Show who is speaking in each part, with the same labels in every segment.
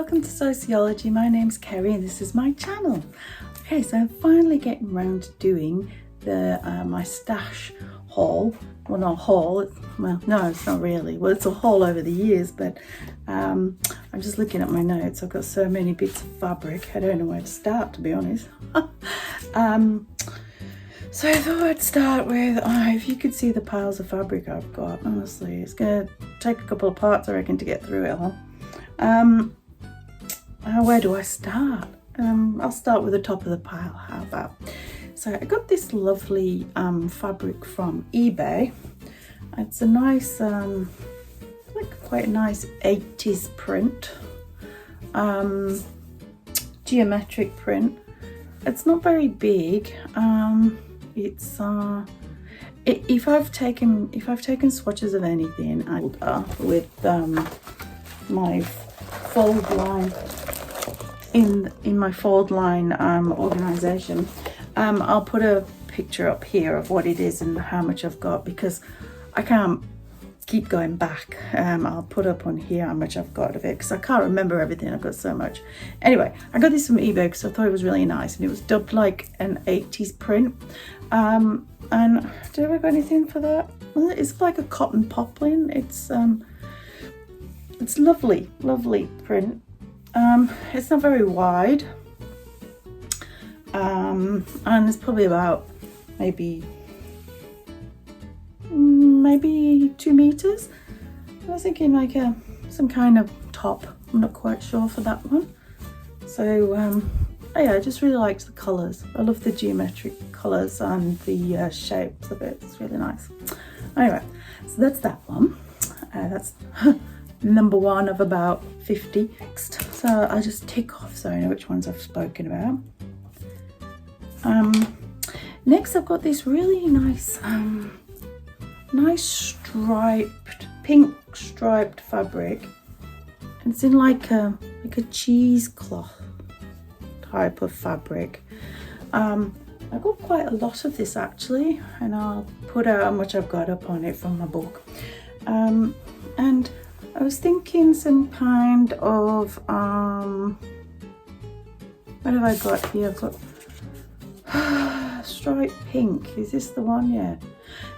Speaker 1: welcome to Sociology. My name's Kerry and this is my channel. Okay, so I'm finally getting around to doing the my stash haul. Well, not haul, well, no, it's not really. Well, it's a haul over the years, but I'm just looking at my notes. I've got so many bits of fabric. I don't know where to start, to be honest. So I thought I'd start with, if you could see the piles of fabric I've got, honestly, it's going to take a couple of parts, I reckon, to get through it all. Where do I start? I'll start with the top of the pile, how about? So I got this lovely fabric from eBay. It's a nice, like quite a nice 80s print, geometric print. It's not very big. It's if I've taken swatches of anything, with my fold line in my fold line organization, I'll put a picture up here of what it is and how much I've got, because I can't keep going back. I'll put up on here how much I've got of it, because I can't remember everything. I've got so much. Anyway, I got this from eBay because I thought it was really nice, and it was dubbed like an 80s print. And do I got anything for that? Well, it's like a cotton poplin. It's lovely print. It's not very wide, and it's probably about maybe 2 meters. I was thinking like some kind of top. I'm not quite sure for that one. So yeah, I just really liked the colours. I love the geometric colours and the shapes of it. It's really nice. Anyway, so that's that one. That's number one of about 50. Next, so I'll just tick off so I know which ones I've spoken about. Next, I've got this really nice, striped, pink striped fabric. And it's in like a cheesecloth type of fabric. I've got quite a lot of this actually, and I'll put out how much I've got up on it from my book. And I was thinking some kind of what have I got here? I've got striped pink. Is this the one? Yeah. I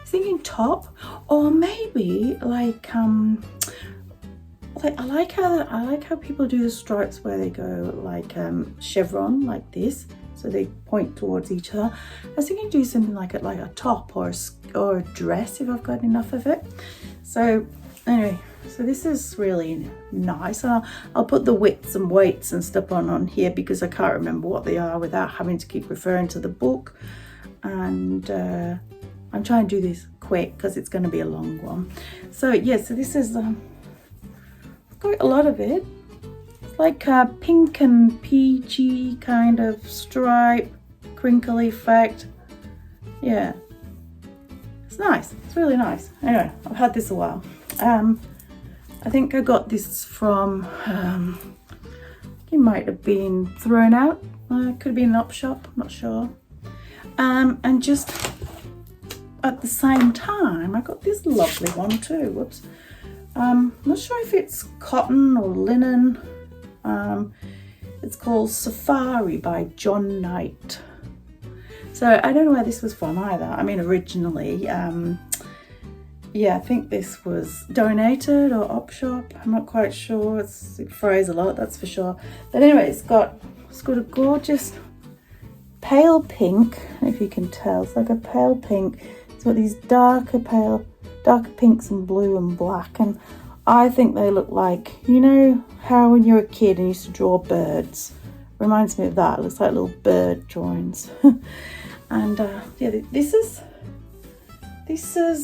Speaker 1: was thinking top, or maybe like I like how people do the stripes where they go like chevron like this, so they point towards each other. I was thinking do something like a top or a dress if I've got enough of it. So anyway, so this is really nice. I'll put the widths and weights and stuff on here, because I can't remember what they are without having to keep referring to the book. And I'm trying to do this quick because it's going to be a long one. So yeah, so this is quite a lot of it. It's like a pink and peachy kind of stripe, crinkle effect. Yeah, it's nice. It's really nice. Anyway, I've had this a while. I think I got this from, it might have been thrown out. Could have been an op shop, I'm not sure. And just at the same time, I got this lovely one too. Whoops. I'm not sure if it's cotton or linen. It's called Safari by John Knight. So I don't know where this was from either. I mean, originally, yeah, I think this was donated or op shop. I'm not quite sure. It froze a lot, that's for sure. But anyway, it's got a gorgeous pale pink, if you can tell. It's like a pale pink. It's got these darker pinks and blue and black, and I think they look like, you know how when you're a kid and you used to draw birds? Reminds me of that. It looks like little bird drawings. And yeah, this is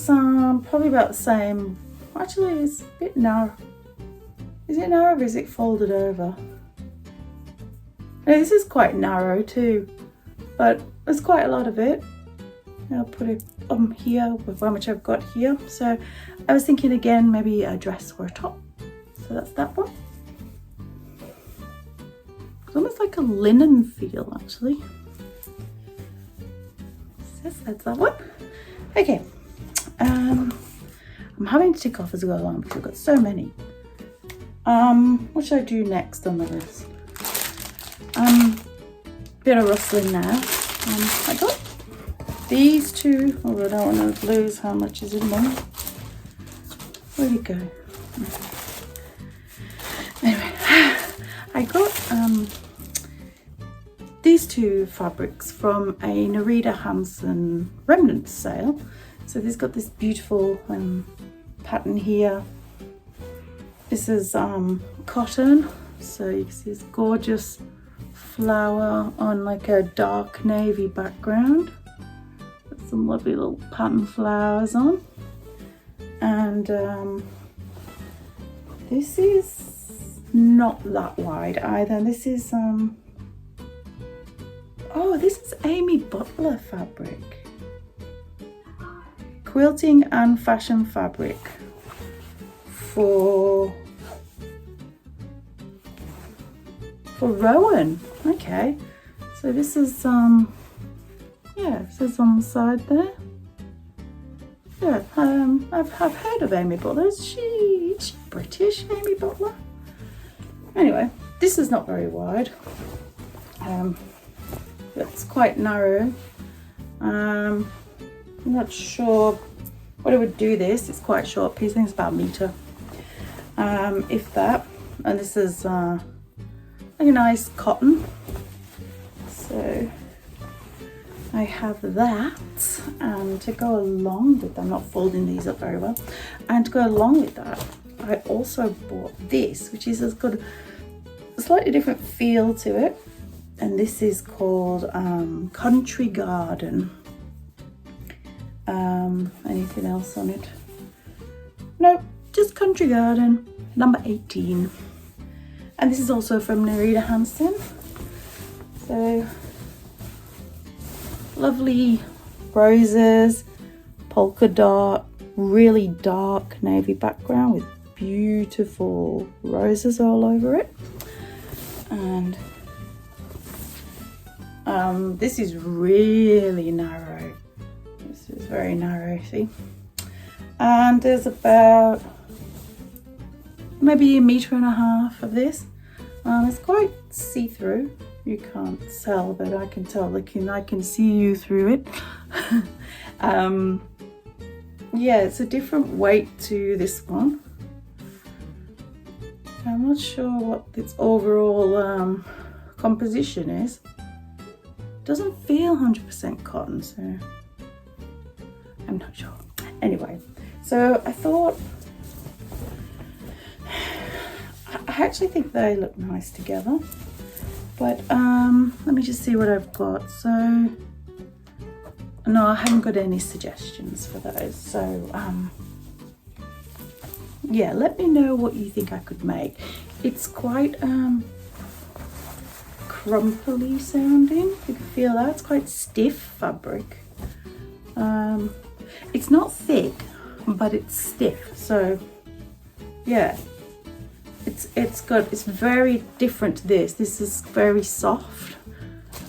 Speaker 1: probably about the same. Actually, it's a bit narrow. Is it narrow or is it folded over? No, this is quite narrow too, but there's quite a lot of it. I'll put it on here with how much I've got here. So I was thinking again, maybe a dress or a top. So that's that one. It's almost like a linen feel actually. So that's that one. Okay. I'm having to tick off as I go along because I've got so many. What should I do next on the list? Bit of rustling now. I got these two, although I don't want to lose how much is in them. Where'd it go? Anyway, I got these two fabrics from a Nerida Hansen remnant sale. So this got this beautiful pattern here. This is cotton, so you can see this gorgeous flower on like a dark navy background with some lovely little pattern flowers on. And this is not that wide either. This is oh, this is Amy Butler fabric. Quilting and fashion fabric for Rowan. Okay, so this is yeah, it says on the side there. Yeah, I've heard of Amy Butler. She's British, Amy Butler. Anyway, this is not very wide. It's quite narrow. I'm not sure what I would do this. It's quite a short piece. I think it's about a metre, if that. And this is like a nice cotton. So I have that, and to go along with that, I'm not folding these up very well, and to go along with that, I also bought this, which is got a slightly different feel to it, and this is called Country Garden. Anything else on it? No, just Country Garden, number 18. And this is also from Nerida Hansen. So lovely roses, polka dot, really dark navy background with beautiful roses all over it. And this is really narrow. This is very narrow, see? And there's about maybe 1.5 meters of this. It's quite see-through. You can't tell, but I can tell. I can see you through it. Yeah, it's a different weight to this one. I'm not sure what its overall composition is. It doesn't feel 100% cotton, so I'm not sure. Anyway, so I thought, I actually think they look nice together. But let me just see what I've got. So no, I haven't got any suggestions for those. So yeah, let me know what you think I could make. It's quite crumply sounding. You can feel that. It's quite stiff fabric. It's not thick, but it's stiff. So yeah. It's very different to this. This is very soft.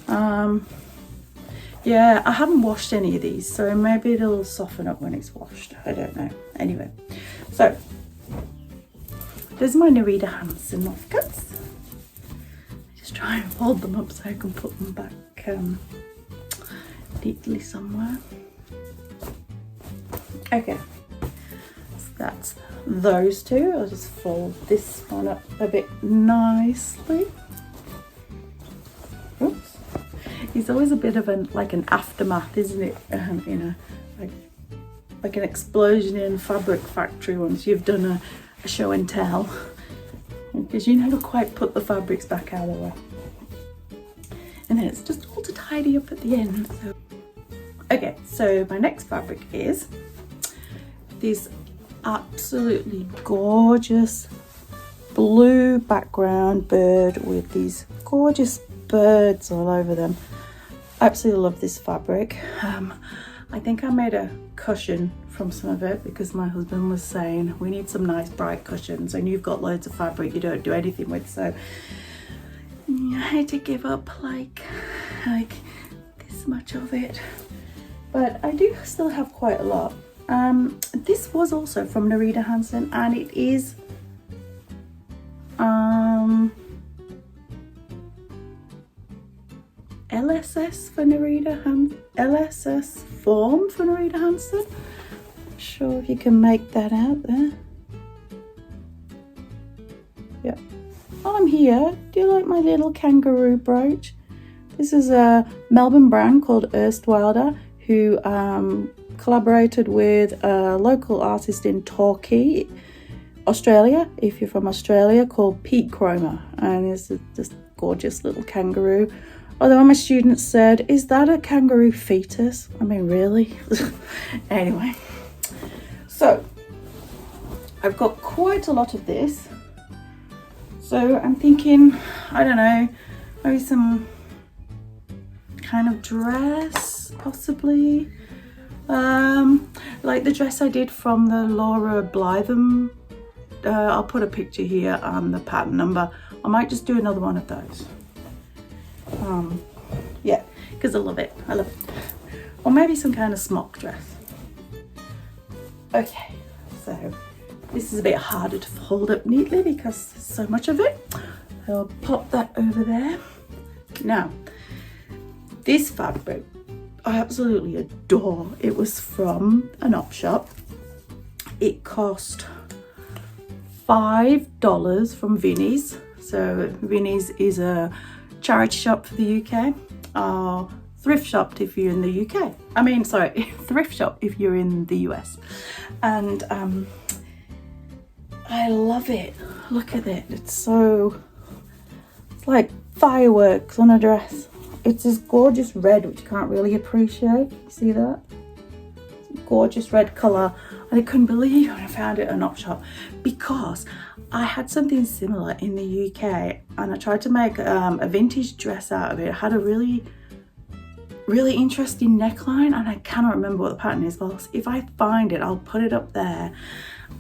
Speaker 1: Yeah, I haven't washed any of these, so maybe it'll soften up when it's washed. I don't know. Anyway, so there's my Nerida Hansen offcuts. Just try and fold them up so I can put them back neatly somewhere. Okay, so that's those two. I'll just fold this one up a bit nicely. Oops. It's always a bit of an aftermath, isn't it? You know, like an explosion in fabric factory once you've done a show and tell, because you never quite put the fabrics back out of the way, and then it's just all to tidy up at the end. So okay, so my next fabric is this absolutely gorgeous blue background bird with these gorgeous birds all over them. Absolutely love this fabric. I think I made a cushion from some of it because my husband was saying we need some nice bright cushions, and you've got loads of fabric you don't do anything with, so I had to give up like this much of it, but I do still have quite a lot. This was also from Nerida Hansen, and it is LSS for LSS form for Nerida Hansen. Not sure if you can make that out there. Yep. While I'm here, do you like my little kangaroo brooch? This is a Melbourne brand called Erstwilder, who collaborated with a local artist in Torquay, Australia, if you're from Australia, called Pete Cromer. And it's this gorgeous little kangaroo. Although my students said, is that a kangaroo fetus? I mean, really? Anyway, so I've got quite a lot of this. So I'm thinking, I don't know, maybe some kind of dress, possibly. Like the dress I did from the Laura Blytham. I'll put a picture here and the pattern number. I might just do another one of those. Yeah, because I love it. Or maybe some kind of smock dress. Okay, so this is a bit harder to fold up neatly because there's so much of it. I'll pop that over there. Now, this fabric I absolutely adore. It was from an op shop. It cost $5 from Vinnie's. So Vinnie's is a charity shop for the UK, or thrift shop if you're in the UK. I mean, sorry, thrift shop if you're in the US. And I love it. Look at it. It's like fireworks on a dress. It's this gorgeous red, which you can't really appreciate. You see that? Gorgeous red colour. And I couldn't believe when I found it at an op shop, because I had something similar in the UK and I tried to make a vintage dress out of it. It had a really interesting neckline and I cannot remember what the pattern is. Well, if I find it, I'll put it up there.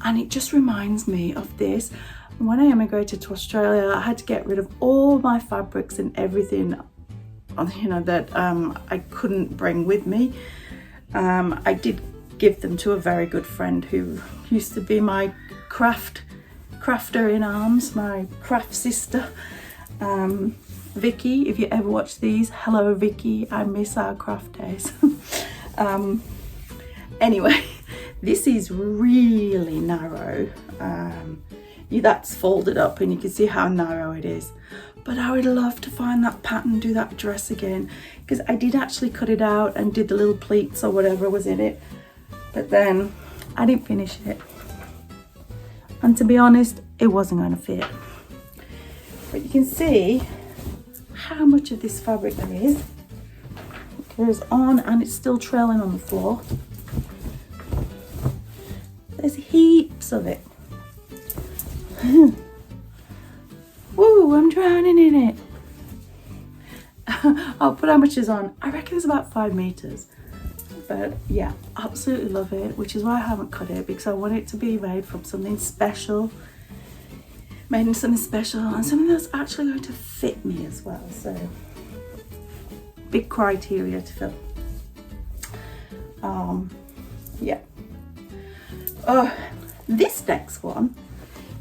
Speaker 1: And it just reminds me of this. When I immigrated to Australia, I had to get rid of all my fabrics and everything, you know, that I couldn't bring with me. I did give them to a very good friend who used to be my crafter in arms, my craft sister, Vicky. If you ever watch these, hello Vicky, I miss our craft days. Anyway, this is really narrow. That's folded up and you can see how narrow it is. But I would love to find that pattern, do that dress again, because I did actually cut it out and did the little pleats or whatever was in it, but then I didn't finish it. And to be honest, it wasn't going to fit. But you can see how much of this fabric there is. It goes on and it's still trailing on the floor. There's heaps of it. Woo, I'm drowning in it. I'll put how much is on. I reckon it's about 5 meters. But yeah, absolutely love it, which is why I haven't cut it, because I want it to be made from something special. Made in something special and something that's actually going to fit me as well. So, big criteria to fill. Yeah. Oh, this next one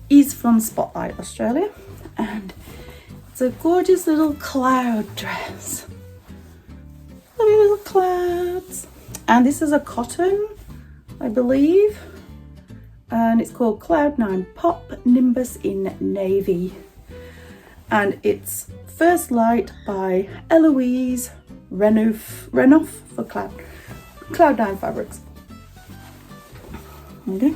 Speaker 1: is from Spotlight Australia, and it's a gorgeous little cloud dress. Lovely little clouds. And this is a cotton, I believe, and it's called Cloud 9 Pop Nimbus in Navy, and it's First Light by Eloise Renouf for Cloud 9 Fabrics. Okay.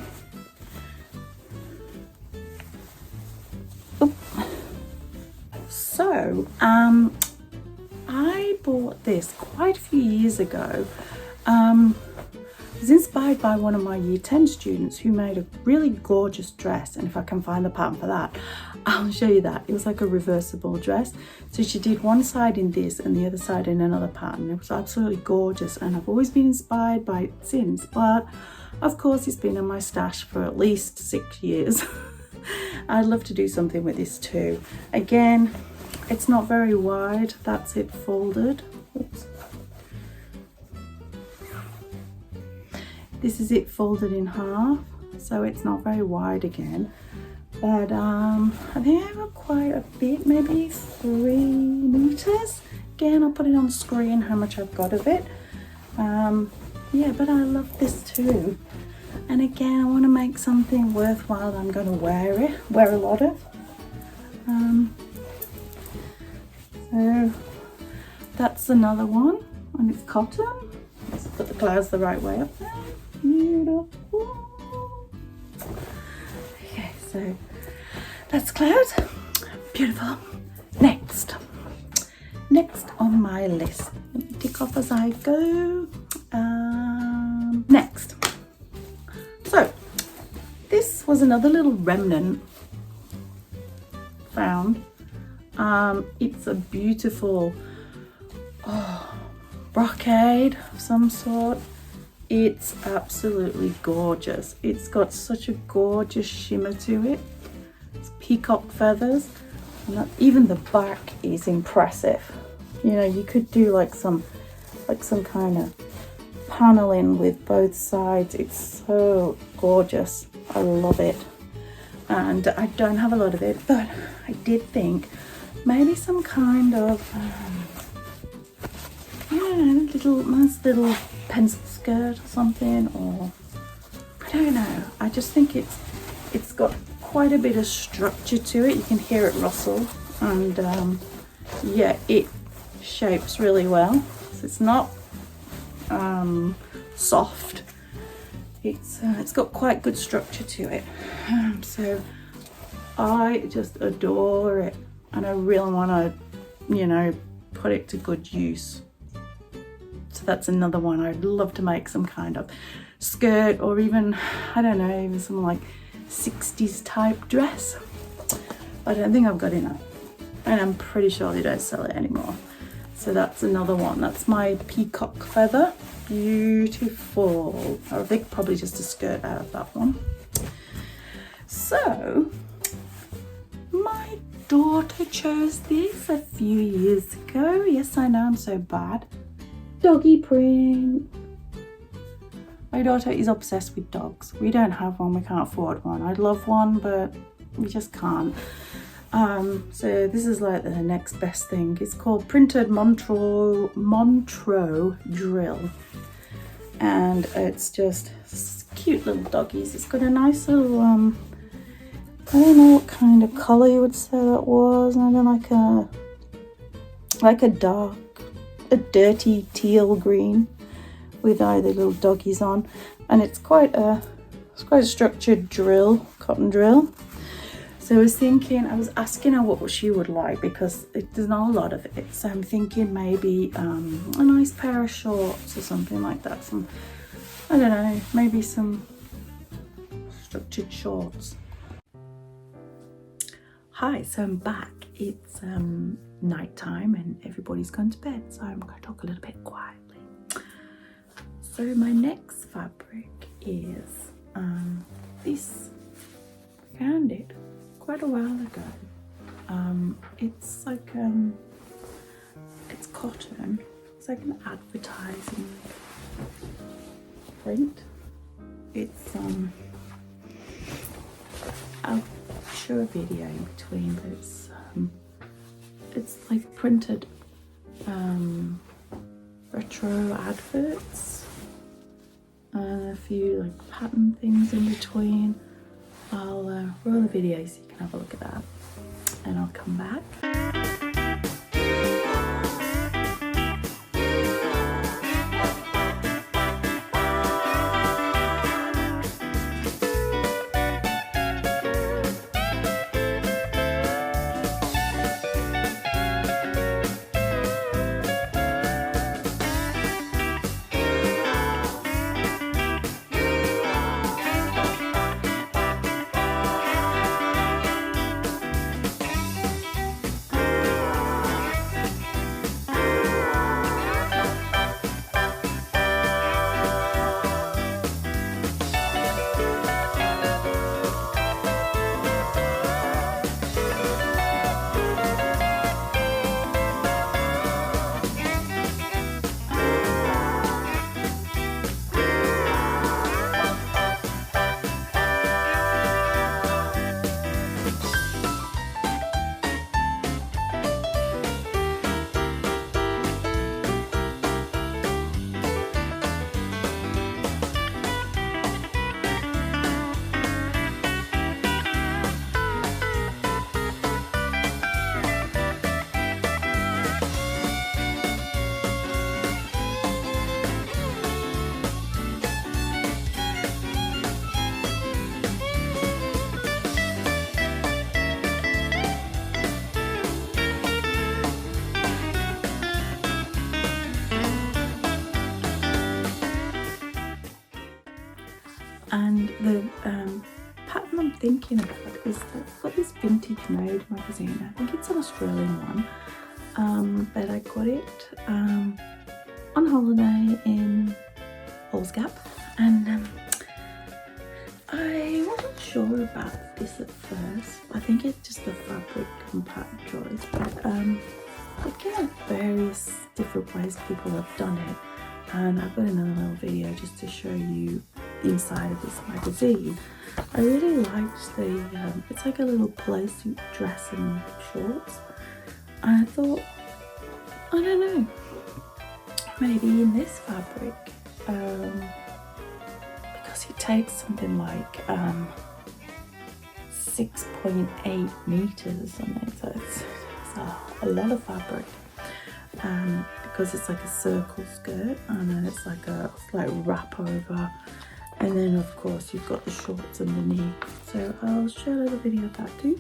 Speaker 1: So, I bought this quite a few years ago. I was inspired by one of my year 10 students who made a really gorgeous dress, and if I can find the pattern for that, I'll show you that. It was like a reversible dress. So she did one side in this and the other side in another pattern. It was absolutely gorgeous, and I've always been inspired by it since, but of course it's been in my stash for at least 6 years. I'd love to do something with this too. Again, it's not very wide. That's it folded. Oops. This is it folded in half, so it's not very wide again. But I think I got quite a bit, maybe 3 meters, again, I'll put it on the screen how much I've got of it. Yeah, but I love this too. And again, I want to make something worthwhile I'm going to wear a lot of. So that's another one, and it's cotton. Let's put the clouds the right way up there. Beautiful. Okay, so that's clouds. Beautiful. Next on my list. Let me tick off as I go. Next. So this was another little remnant found. It's a beautiful brocade of some sort. It's absolutely gorgeous. It's got such a gorgeous shimmer to it. It's peacock feathers, and even the back is impressive. You know, you could do like some kind of paneling with both sides. It's so gorgeous. I love it. And I don't have a lot of it, but I did think maybe some kind of nice little pencil skirt or something, or I don't know. I just think it's got quite a bit of structure to it. You can hear it rustle, and yeah, it shapes really well. So it's not soft. It's got quite good structure to it. So I just adore it, and I really want to, you know, put it to good use. So that's another one. I'd love to make some kind of skirt, or even, I don't know, even some like 60s type dress. I don't think I've got enough, and I'm pretty sure they don't sell it anymore. So that's another one. That's my peacock feather. Beautiful. I think probably just a skirt out of that one. So my daughter chose this a few years ago. Yes, I know, I'm so bad. Doggy print. My daughter is obsessed with dogs. We don't have one, we can't afford one. I'd love one, but we just can't. So this is like the next best thing. It's called Printed Montreux Drill. And it's just cute little doggies. It's got a nice little, I don't know what kind of colour you would say that was. I don't like a dirty teal green with either little doggies on. And it's quite a structured drill, cotton drill. So I was asking her what she would like, because there's not a lot of it. So I'm thinking maybe a nice pair of shorts or something like that. I don't know, maybe some structured shorts. Hi, so I'm back. It's nighttime and everybody's gone to bed, so I'm going to talk a little bit quietly. So my next fabric is this. I found it quite a while ago. It's like it's cotton. It's like an advertising print. It's I'll show a video in between, but it's like printed retro adverts and a few like pattern things in between. I'll roll the video so you can have a look at that, and I'll come back. the pattern I'm thinking about is that I've got this vintage mode magazine. I think it's an Australian one, but I got it on holiday in Halls Gap, and I wasn't sure about this at first. I think it's just the fabric and pattern choice, but looking at various different ways people have done it, and I've got another little video just to show you the inside of this magazine. I really liked the, it's like a little play suit dress and shorts, and I thought, I don't know, maybe in this fabric, because it takes something like 6.8 meters or something, so it's a lot of fabric, because it's like a circle skirt, and then it's like a wrap over, and then of course you've got the shorts underneath. So I'll share a little video of that too.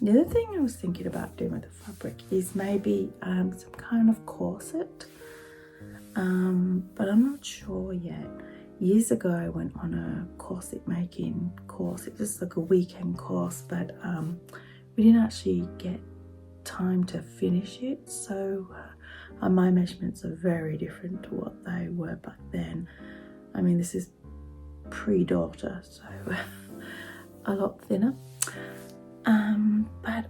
Speaker 1: The other thing I was thinking about doing with the fabric is maybe some kind of corset, but I'm not sure yet. Years ago I went on a corset making course. It was like a weekend course, but we didn't actually get time to finish it, so my measurements are very different to what they were back then. I mean, this is pre-daughter, so a lot thinner. But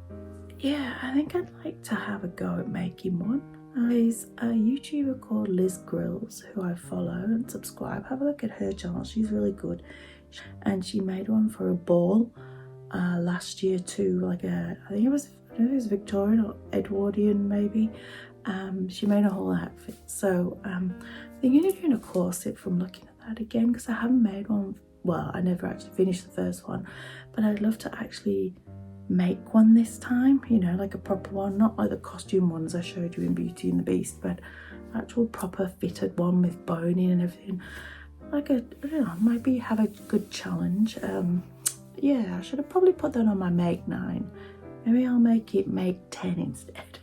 Speaker 1: yeah, I think I'd like to have a go at making one. There's a YouTuber called Liz Grills who I follow and subscribe. Have a look at her channel, she's really good. And she made one for a ball last year too, like I think it was Victorian or Edwardian maybe. She made a whole outfit. So I'm thinking of doing a corset from looking at that again, because I haven't made one. Well, I never actually finished the first one, but I'd love to actually make one this time, you know, like a proper one, not like the costume ones I showed you in Beauty and the Beast, but actual proper fitted one with boning and everything. Like I don't know, maybe have a good challenge. Yeah, I should have probably put that on my Make 9. Maybe I'll make it Make 10 instead.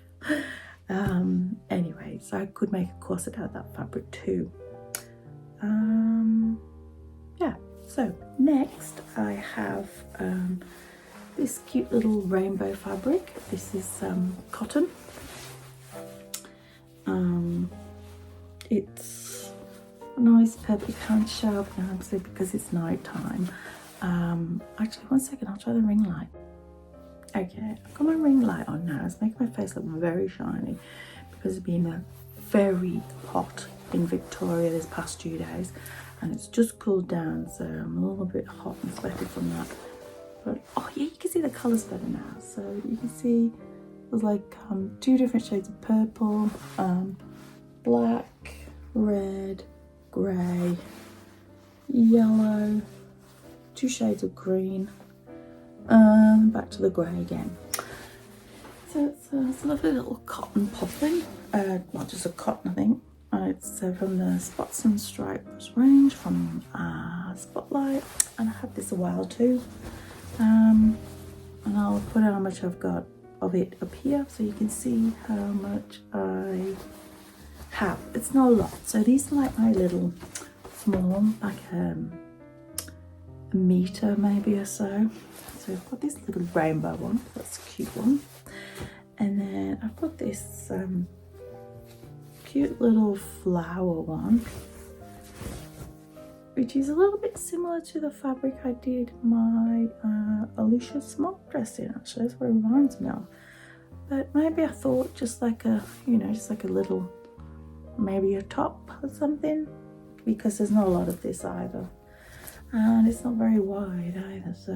Speaker 1: Anyway, so I could make a corset out of that fabric too. Yeah, so next I have this cute little rainbow fabric. This is cotton. It's a nice purple. You can't show up now because it's night time. Actually, one second, I'll try the ring light. Okay, I've got my ring light on now. It's making my face look very shiny because it's been very hot in Victoria this past 2 days, and it's just cooled down, so I'm a little bit hot and sweaty from that. But oh yeah, you can see the colours better now. So you can see there's like 2 different shades of purple, black, red, grey, yellow, 2 shades of green, back to the grey again. So it's a lovely little cotton poplin, not just a cotton I think. It's from the Spots and Stripes range from Spotlight, and I had this a while too. And I'll put how much I've got of it up here so you can see how much I have. It's not a lot, so these are like my little small, like a meter maybe or so. So I've got this little rainbow one, that's a cute one. I've got this cute little flower one, which is a little bit similar to the fabric I did my Alicia smock dress in. Actually, that's what it reminds me of. But maybe I thought just like a, you know, just like a little, maybe a top or something, because there's not a lot of this either, and it's not very wide either. So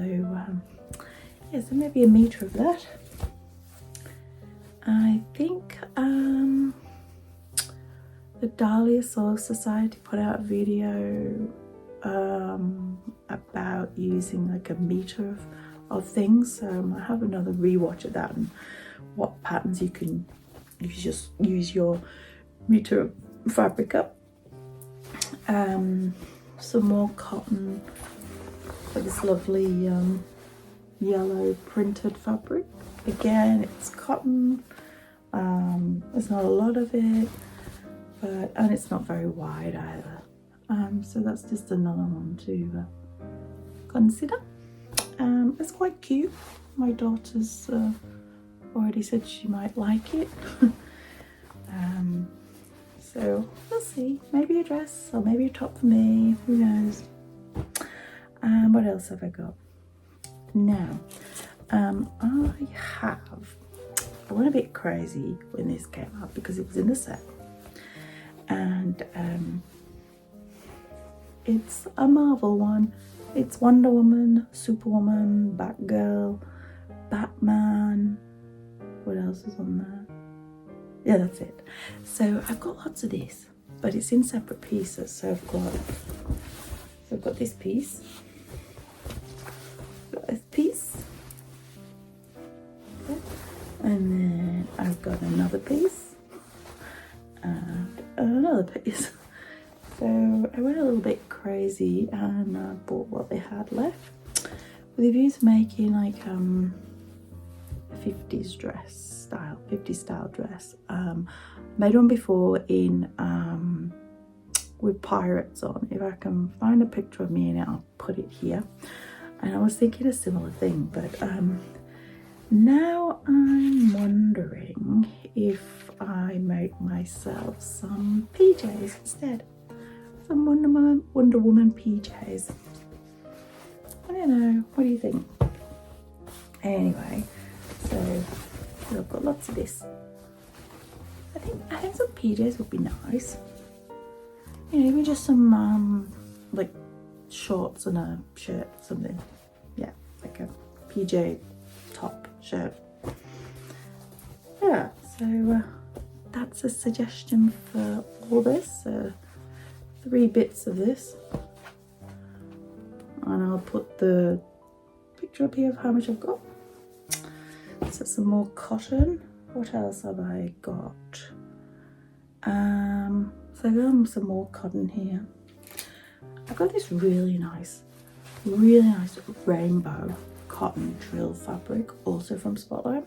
Speaker 1: yeah, so maybe a meter of that. I think the Dahlia Soil Society put out a video about using like a meter of things. So I have another rewatch of that and what patterns you can, if you just use your meter of fabric up. Some more cotton for this lovely yellow printed fabric. Again, it's cotton. There's not a lot of it, and it's not very wide either. So that's just another one to consider. It's quite cute. My daughter's already said she might like it. So we'll see. Maybe a dress or maybe a top for me. Who knows? What else have I got? Now, I went a bit crazy when this came out because it was in the set, and it's a Marvel one. It's Wonder Woman, Superwoman, Batgirl, Batman. What else is on there? Yeah, that's it. So I've got lots of this, but it's in separate pieces. So I've got this piece, and then I've got another piece and another piece. So I went a little bit crazy and bought what they had left with a view to making like a 50s dress style, 50s style dress. Made one before in with pirates on. If I can find a picture of me in it, I'll put it here. And I was thinking a similar thing, but now I'm wondering if I make myself some PJs instead. Some Wonder Woman PJs. I don't know, what do you think? Anyway, so I've got lots of this. I think some PJs would be nice. You know, even just some like shorts and a shirt or something. Yeah, like a PJ top shirt. Yeah, so that's a suggestion for all this. 3 bits of this, and I'll put the picture up here of how much I've got. So some more cotton. What else have I got? So I've got some more cotton here. I've got this really nice rainbow cotton drill fabric, also from Spotlight.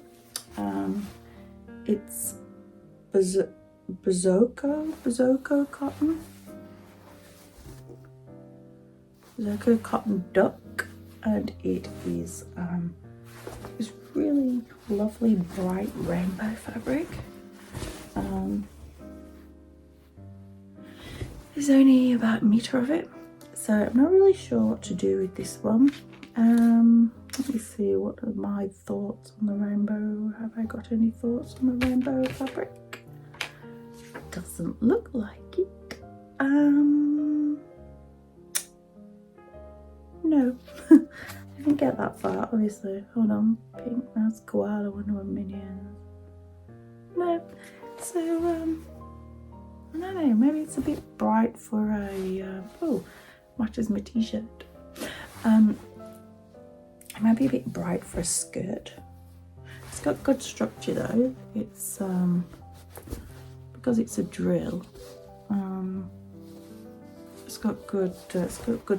Speaker 1: It's Bazoko cotton. Bazoko cotton duck, and it is this really lovely bright rainbow fabric. There's only about a meter of it, so I'm not really sure what to do with this one. Let me see, what are my thoughts on the rainbow? Have I got any thoughts on the rainbow fabric? Doesn't look like it. No, I didn't get that far, obviously. Hold on, pink, that's koala, Wonder Woman minions. No, so I don't know, maybe it's a bit bright for a, oh, matches my t-shirt. It might be a bit bright for a skirt. It's got good structure though. It's, because it's a drill, it's got good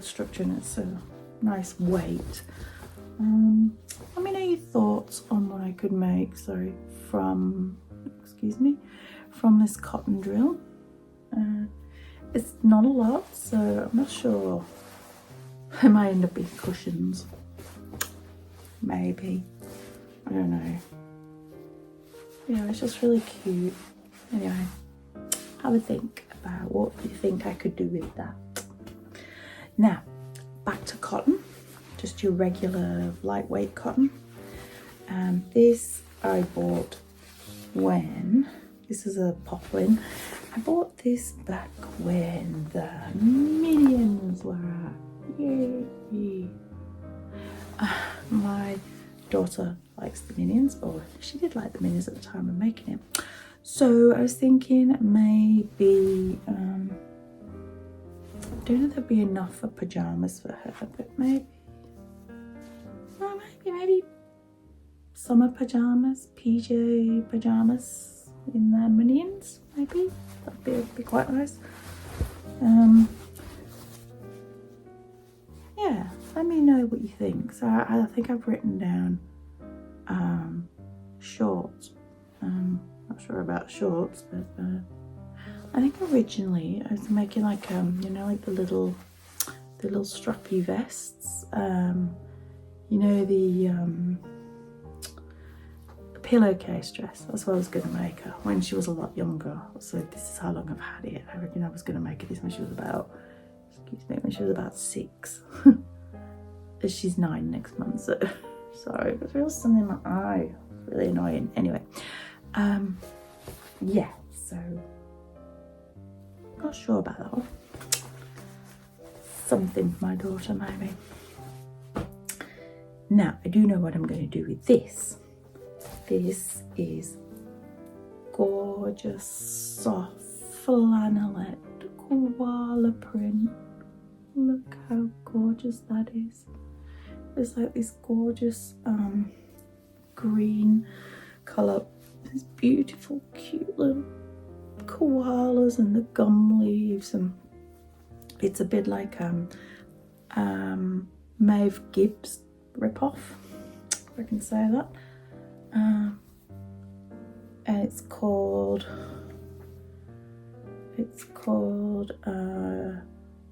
Speaker 1: structure and it's a nice weight. Let me know your thoughts on what I could make, from this cotton drill. It's not a lot, so I'm not sure. It might end up being cushions. Maybe. I don't know. yeah, it's just really cute. Anyway, have a think about what you think I could do with that. Now, back to cotton, just your regular lightweight cotton. This I bought when, this is a poplin. I bought this back when the Minions were out. Yay! My daughter likes the Minions, or she did like the Minions at the time of making it. So I was thinking maybe, I don't know if there'd be enough for pajamas for her, but maybe summer pajamas, PJ pajamas in the Minions, maybe. That'd be quite nice. Yeah, let me know what you think. So I think I've written down shorts. Not sure about shorts, but I think originally I was making like you know, like the little strappy vests. You know, the pillowcase dress. That's what I was going to make her when she was a lot younger. So this is how long I've had it. I reckon I was going to make this when she was about, when she was about 6. She's 9 next month, so sorry, but there was something in my eye. It's really annoying. Anyway, yeah, so not sure about that one. Something for my daughter, maybe. Now, I do know what I'm going to do with this. This is gorgeous, soft flannelette koala print. Look how gorgeous that is. It's like this gorgeous green colour. These beautiful, cute little koalas and the gum leaves, and it's a bit like Maeve Gibbs ripoff, if I can say that. And it's called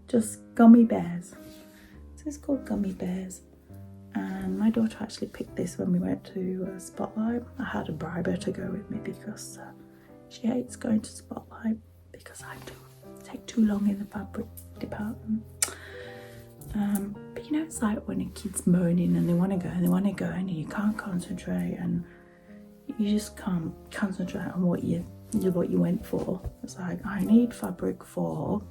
Speaker 1: just Gummy Bears. So it's called Gummy Bears. And my daughter actually picked this when we went to Spotlight. I had to bribe her to go with me because she hates going to Spotlight because I take too long in the fabric department. But you know, it's like when a kid's moaning and they want to go and you can't concentrate, and you just can't concentrate on what you went for. It's like, I need fabric for,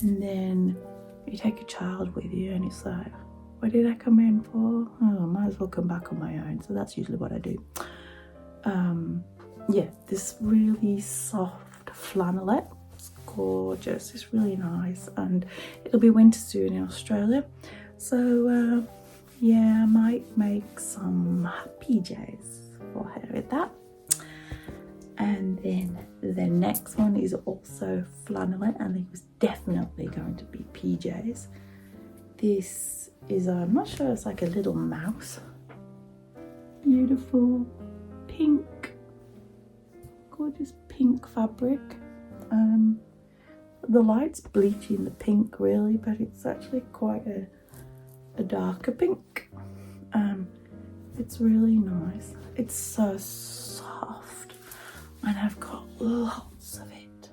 Speaker 1: and then you take a child with you and it's like, what did I come in for? Oh, I might as well come back on my own. So that's usually what I do. Yeah, this really soft flannelette. It's gorgeous. It's really nice, and it'll be winter soon in Australia. So yeah, I might make some PJs for her with that. And then the next one is also flannelette, and it was definitely going to be PJs. This is, I'm not sure, it's like a little mouse. Beautiful pink, gorgeous pink fabric. The light's bleaching the pink really, but it's actually quite a darker pink. It's really nice. It's so soft, and I've got lots of it.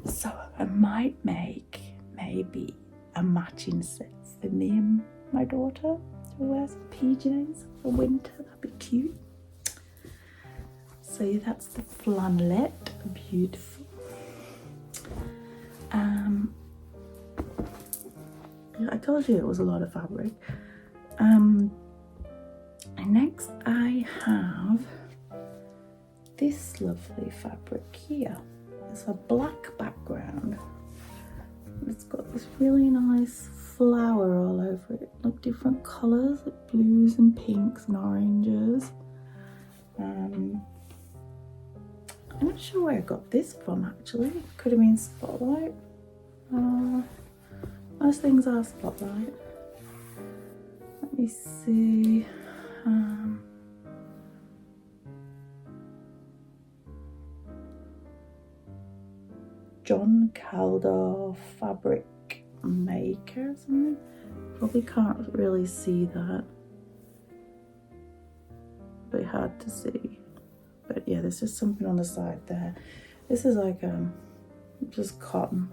Speaker 1: So I might make maybe a matching set for me and my daughter to wear some PJs for winter. That'd be cute. So that's the flannelette. Beautiful. I told you it was a lot of fabric. And next I have this lovely fabric here. It's a black background. It's got this really nice flower all over it, like different colours, like blues and pinks and oranges. I'm not sure where I got this from actually. It could have been Spotlight. Most things are Spotlight. Let me see. John Caldor Fabric Maker or something. Probably can't really see that. Very hard to see. there's just something on the side there. This is like just cotton,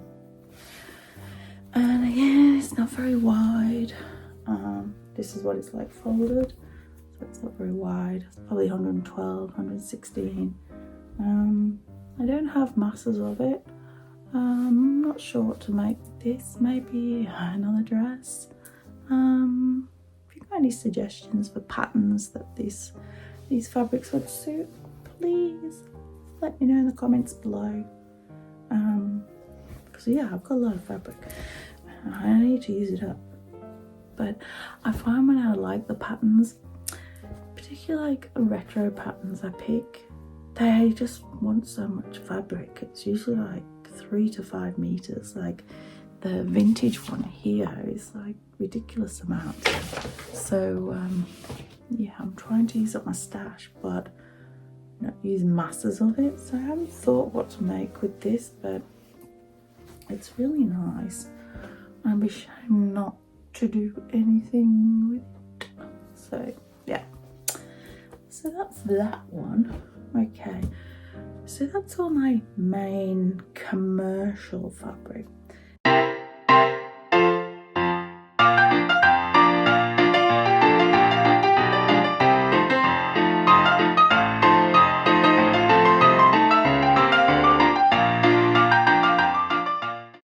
Speaker 1: and again, it's not very wide. This is what it's like folded, so it's not very wide. It's probably 112, 116. I don't have masses of it. I'm not sure what to make with this. Maybe another dress. If you've got any suggestions for patterns that these fabrics would suit, please let me know in the comments below. Because yeah, I've got a lot of fabric. I need to use it up. But I find when I like the patterns, particularly like retro patterns I pick, they just want so much fabric. It's usually like 3 to 5 meters. Like the vintage one here is like ridiculous amounts. So yeah, I'm trying to use up my stash, but not use masses of it. So I haven't thought what to make with this, but it's really nice. I'd be ashamed not to do anything with it. So yeah, so that's that one. Okay, so that's all my main commercial fabric.